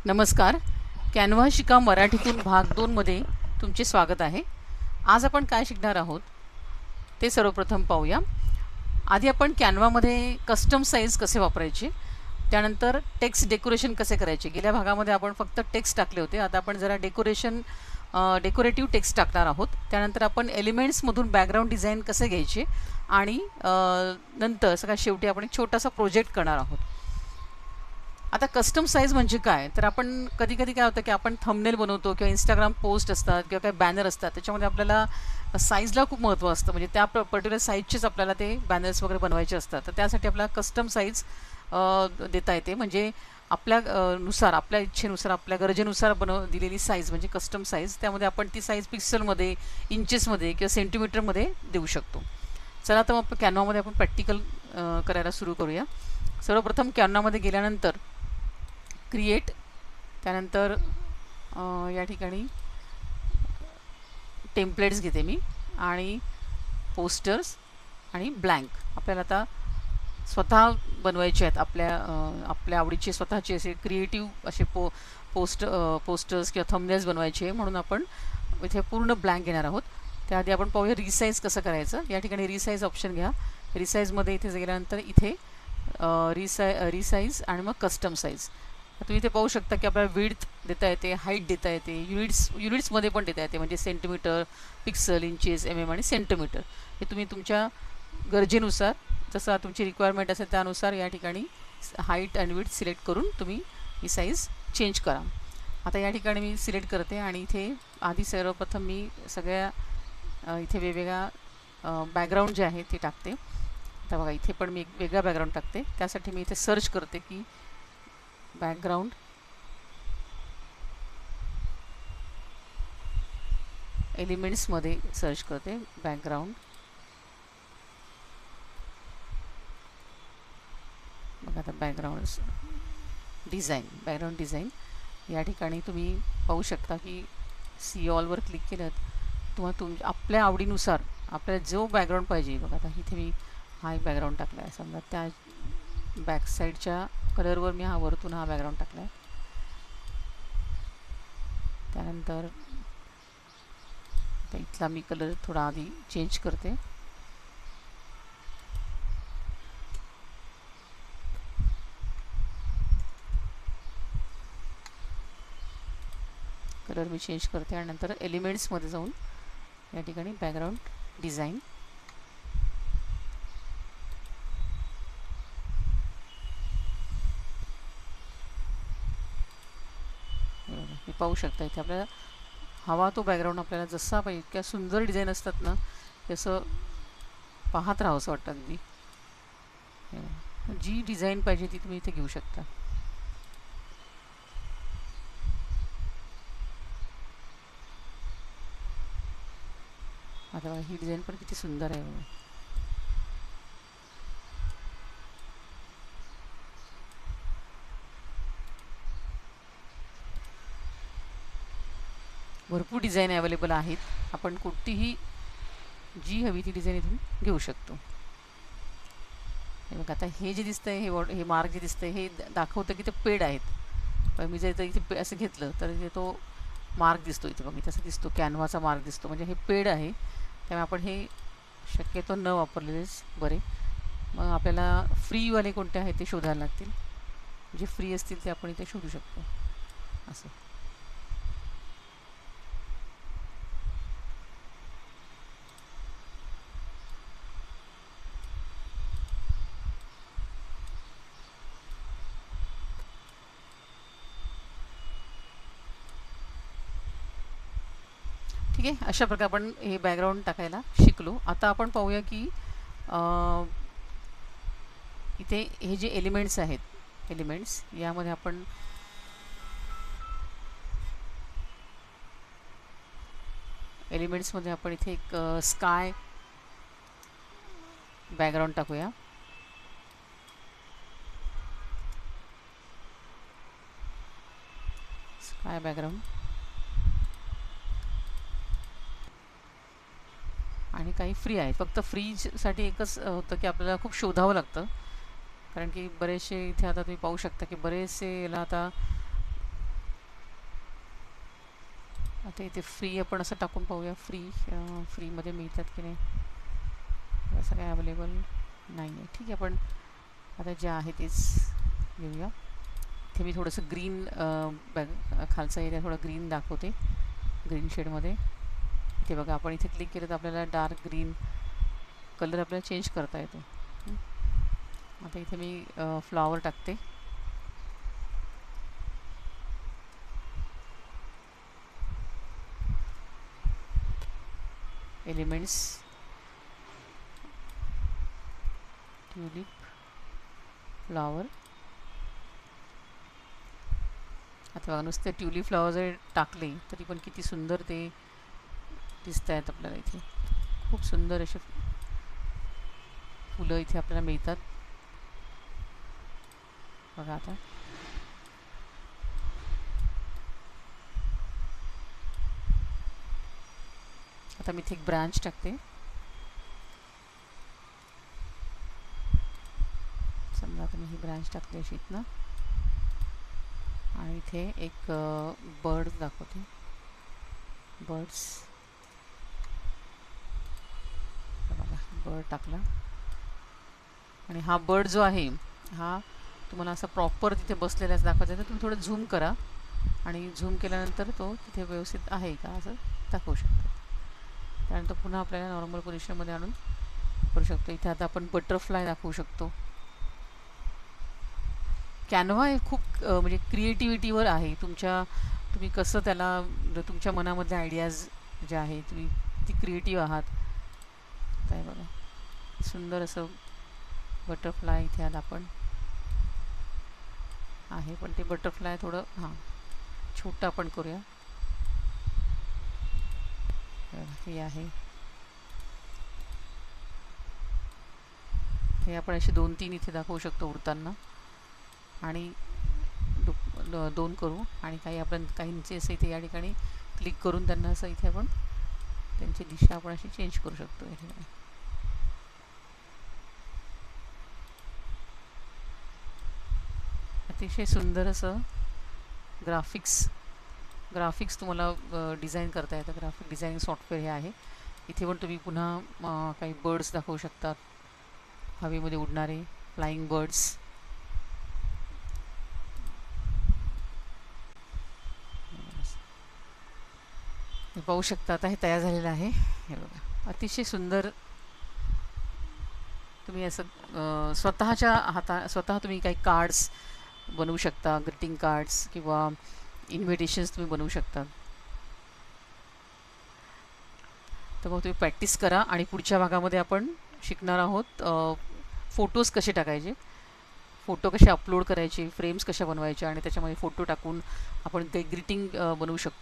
नमस्कार. कॅनव्हा शिका मराठीतून भाग 2 मध्ये तुमचे स्वागत आहे. आज आपण काय शिकणार आहोत ते सर्वप्रथम पाहूया. आधी आपण कॅनव्हामध्ये कस्टम साईज कसे वापरायचे, त्यानंतर टेक्स्ट डेकोरेशन कसे करायचे. गेल्या भागामध्ये आपण फक्त टेक्स्ट टाकले होते. आता आपण जरा डेकोरेटिव्ह टेक्स्ट टाकणार आहोत. त्यानंतर आपण एलिमेंट्समधून बॅकग्राऊंड डिझाईन कसे घ्यायचे आणि नंतर सगळ्यात शेवटी आपण एक छोटासा प्रोजेक्ट करणार आहोत. आता कस्टम साईज म्हणजे काय, तर आपण कधी कधी काय होतं की आपण थंबनेल बनवतो किंवा इंस्टाग्राम पोस्ट असतात किंवा काही बॅनर असतात, त्याच्यामध्ये आपल्याला साईजला खूप महत्त्व असतं. म्हणजे त्या पर्टिक्युलर साईजचेच आपल्याला ते बॅनर्स वगैरे बनवायचे असतात. तर त्यासाठी आपल्याला कस्टम साईज देता येते. म्हणजे आपल्या नुसार, आपल्या इच्छेनुसार, आपल्या गरजेनुसार दिलेली साईज म्हणजे कस्टम साईज. त्यामध्ये आपण ती साईज पिक्सलमध्ये, इंचेसमध्ये किंवा सेंटीमीटरमध्ये देऊ शकतो. चला तर मग कॅनव्हामध्ये आपण प्रॅक्टिकल करायला सुरू करूया. सर्वप्रथम कॅनव्हामध्ये गेल्यानंतर क्रिएट, त्यानंतर या ठिकाणी टेम्पलेट्स घेते मी आणि पोस्टर्स आणि ब्लँक. आपल्याला आता स्वतः बनवायचे आहेत आपल्या आवडीचे स्वतःचे असे क्रिएटिव्ह असे पोस्टर्स किंवा थंबनेल्स बनवायचे, म्हणून आपण इथे पूर्ण ब्लँक घेणार आहोत. त्याआधी आपण पाहूया रिसाईज कसं करायचं. या ठिकाणी रिसाईज ऑप्शन घ्या. रिसाईजमध्ये इथे गेल्यानंतर इथे रिसाईज आणि मग कस्टम साईज. तुम्ही इथे पाहू शकता की आपल्याला विड्थ देता येते, हाईट देता येते, युनिट्समध्ये पण देता येते. म्हणजे सेंटीमीटर, पिक्सल, इंचेस, MM आणि सेंटीमीटर. हे तुम्ही तुमच्या गरजेनुसार, जसं तुमची रिक्वायरमेंट असेल त्यानुसार या ठिकाणी हाईट आणि विड्थ सिलेक्ट करून तुम्ही ही साईज चेंज करा. आता या ठिकाणी मी सिलेक्ट करते आणि इथे आधी सर्वप्रथम मी सगळ्या इथे वेगवेगळ्या बॅकग्राऊंड जे आहे ते टाकते. आता बघा इथे पण मी एक वेगळा बॅकग्राऊंड टाकते. त्यासाठी मी इथे सर्च करते की बॅकग्राऊंड एलिमेंट्समध्ये सर्च करते. बॅकग्राऊंड बघा, आता बॅकग्राऊंड डिझाईन या ठिकाणी तुम्ही पाहू शकता की सी ऑलवर क्लिक केलं तुम्हाला आपल्या आवडीनुसार आपल्याला जो बॅकग्राऊंड पाहिजे. बघा आता इथे मी हा एक बॅकग्राऊंड टाकला आहे. समजा त्या बॅक साईडच्या कलरवर मी वरतून हा बॅकग्राऊंड टाकला आहे. त्यानंतर इथला मी कलर थोडा आधी चेंज करते. कलर मी चेंज करते आणि नंतर एलिमेंट्समध्ये जाऊन या ठिकाणी बॅकग्राऊंड डिझाईन हे पाहू शकता. इथे आपल्याला हवा तो बॅकग्राऊंड आपल्याला जसा पाहिजे, इतक्या सुंदर डिझाईन असतात ना, तसं पाहत राहावं असं वाटतं अगदी. जी डिझाईन पाहिजे ती तुम्ही इथे घेऊ शकता. आता ही डिझाईन पण किती सुंदर आहे. भरपूर डिझाईन अवेलेबल आहेत. आपण कोणतीही जी हवी ती डिझाईन इथून घेऊ शकतो. हे बघा, आता हे जे दिसतंय, हे मार्क जे दिसतंय हे दाखवतं की ते पेड आहेत. पण मी जर इथे असं घेतलं तर इथे तो मार्क दिसतो. इथे बघा, तसं दिसतो, कॅनव्हाचा मार्क दिसतो. म्हणजे हे पेड आहे. त्यामुळे आपण हे शक्यतो न वापरलेलेच बरे. मग आपल्याला फ्रीवाले कोणते आहेत ते शोधायला लागतील. जे फ्री असतील ते आपण इथे शोधू शकतो असं. ठीक आहे, अशा प्रकारे आपण हे बॅकग्राऊंड टाकायला शिकलो. आता आपण पाहूया की इथे हे जे एलिमेंट्स आहेत, यामध्ये आपण इथे एक स्काय बॅकग्राऊंड टाकूया. स्काय बॅकग्राऊंड आणि काही फ्री आहेत. फक्त फ्रीसाठी एकच होतं की आपल्याला खूप शोधावं लागतं. कारण की बरेचसे इथे आता तुम्ही पाहू शकता की बरेचसे याला आता आता इथे फ्री आपण असं टाकून पाहूया. फ्रीमध्ये मिळतात की नाही, असं काय अवेलेबल नाही आहे. ठीक आहे, आपण आता जे आहे तेच घेऊया. इथे मी थोडंसं ग्रीन खालचा एरिया थोडा ग्रीन दाखवते, ग्रीन शेडमध्ये. इथे बघा, आपण इथे क्लिक केलं तर आपल्याला डार्क ग्रीन कलर आपल्याला चेंज करता येतो. आता इथे मी फ्लॉवर टाकते. Elements, tulip, flower. आता बघा, नुसते ट्यूलिप फ्लॉवर जर टाकले तरी पण किती सुंदर ते दिसत आहेत आपल्याला. इथे खूप सुंदर असे फुलं इथे आपल्याला मिळतात बघा. आता मी इथे एक ब्रांच टाकते. समजा आता मी ही ब्रांच टाकली अशी इथनं, आणि इथे एक बर्ड दाखवते. बर्ड्स बघा, बर्ड टाकला. आणि हा बर्ड जो आहे हा तुम्हाला असा प्रॉपर तिथे बसलेलाच दाखवायचा आहे. तर तुम्ही थोडं झूम करा, आणि झूम केल्यानंतर तो तिथे व्यवस्थित आहे का असं दाखवू शकतो. त्यानंतर पुन्हा आपल्याला नॉर्मल पोझिशनमध्ये आणून करू शकतो. इथे आता आपण बटरफ्लाय दाखवू शकतो. कॅनव्हा हे खूप म्हणजे क्रिएटिव्हिटीवर आहे तुम्ही कसं त्याला तुमच्या मनामधल्या आयडियाज जे आहे, तुम्ही किती क्रिएटिव्ह आहात. काय बघा, सुंदर असं बटरफ्लाय इथे आता आपण आहे, पण ते बटरफ्लाय थोडं छोटं आपण करूया. हे आहे, हे आपण असे 2-3 इथे दाखवू शकतो उडताना, आणि 2 करू. आणि आपण काहींचे असं इथे या ठिकाणी क्लिक करून त्यांना असं इथे आपण त्यांची दिशा आपण अशी चेंज करू शकतो. या ठिकाणी अतिशय सुंदर असं ग्राफिक्स तुम्हाला डिझाईन करता येतं. ग्राफिक डिझाईनिंग सॉफ्टवेअर हे आहे. इथे पण तुम्ही पुन्हा काही बर्ड्स दाखवू शकतात, हवेमध्ये उडणारे फ्लाइंग बर्ड्स. हे पाहू शकता, आता हे तयार झालेलं आहे. हे बघा, अतिशय सुंदर. तुम्ही असं स्वतः तुम्ही काही कार्ड्स बनवू शकता, ग्रीटिंग कार्ड्स किंवा इन्व्हिटेशन्स तुम्ही बनवू शकता. तर मग तुम्ही प्रॅक्टिस करा, आणि पुढच्या भागामध्ये आपण शिकणार आहोत फोटोज कसे टाकायचे, फोटो कसे अपलोड करायचे, फ्रेम्स कशा बनवायच्या, आणि त्याच्यामध्ये फोटो टाकून आपण काही ग्रीटिंग बनवू शकतो.